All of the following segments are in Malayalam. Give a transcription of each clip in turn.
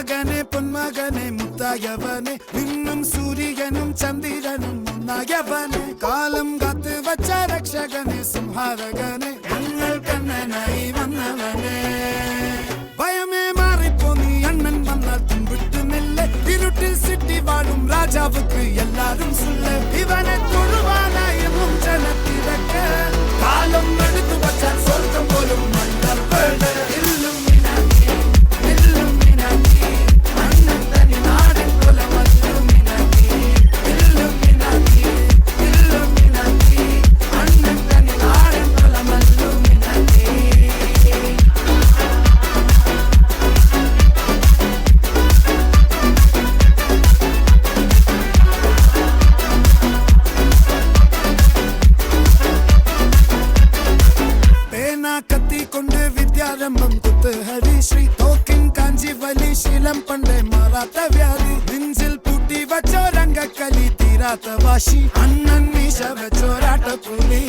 മകനെ പൊന്മകനെ മുത്തായവനെ നിന്നും സൂര്യനും ചന്ദ്രനും ഒന്നായവനെ കാലം കാത്ത് വച്ച രക്ഷകനെ സംഹാരകനെ ഞങ്ങൾ കണ്ണനായി വന്നവനെ ഭയമേ മാറിപ്പോ നീ അണ്ണൻ വന്നാൽ തുമ്പിട്ടുന്നില്ല ഇരുട്ടിൽ സിറ്റി വാഴും രാജാവുക്ക് എല്ലാരും സുല്ല ഇവനെ തൊഴുവാനായി എന്നും ജനത്തിരക്ക് കാലം എടുത്തു വച്ചാൽ സ്വർഗം പോലും മണ്ണർ വേണ്ട കത്തിക്കൊണ്ട് വിദ്യാരംഭം കുത്ത് ഹരിശ്രീ തോക്കിൻ കാഞ്ചി വലി ശീലം പണ്ടേ മാറാത്ത വ്യാധി നെഞ്ചിൽ പൂട്ടി വച്ചോരംഗക്കലി തീരാത്ത വാശി അണ്ണൻ മീശ വെച്ചോരാട്ടപ്പുലി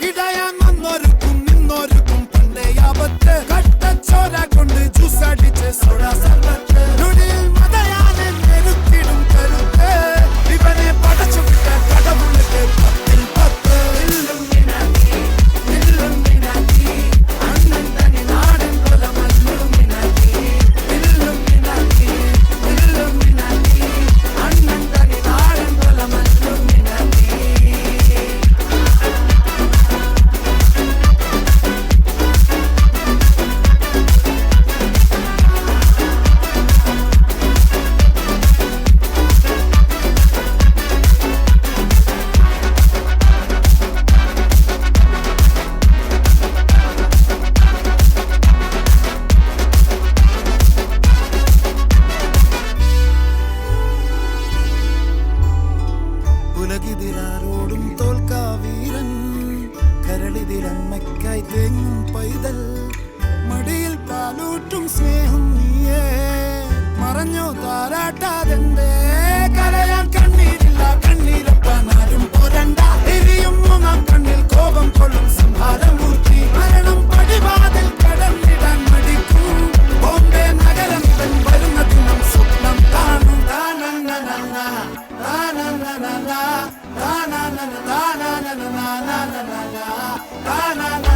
ഇടയാൻ വന്നോർക്കും നിന്നോർക്കും പണ്ടേ ആപത്ത് കട്ടച്ചോര കൊണ്ട് ജ്യൂസടിച്ച് സോഡാ സർബത്ത് നുടിയിൽ മതയാനെ നെരുത്തിടും കരുത്ത് ഇവനെ പടച്ചു വിട്ട കടവുളുക്ക് പത്തിൽ പത്ത് ഉലകിതിരാരോടും തോൽക്കാവീരൻ കരളിതിരമ്മയ്ക്കായി തേങ്ങും പൈതൽ മടിയിൽ പാലൂട്ടും സ്നേഹം നീയേ മറഞ്ഞോ താരാട്ടാതെന്തേ കരയാൻ കണ്ണീരില്ല കണ്ണീരപ്പാനാരും പോരണ്ട എരിയും മൂന്നാം കണ്ണിൽ കോപം കൊള്ളും സംഹാരമൂർത്തി മരണം പടിവാതിൽ കടന്നിടാൻ മടിക്കും ബോംബെ നഗരം തൻ വരുന്ന ദിനം സ്വപ്നം കാണും താനന്ന na na na na na na na na na na na na na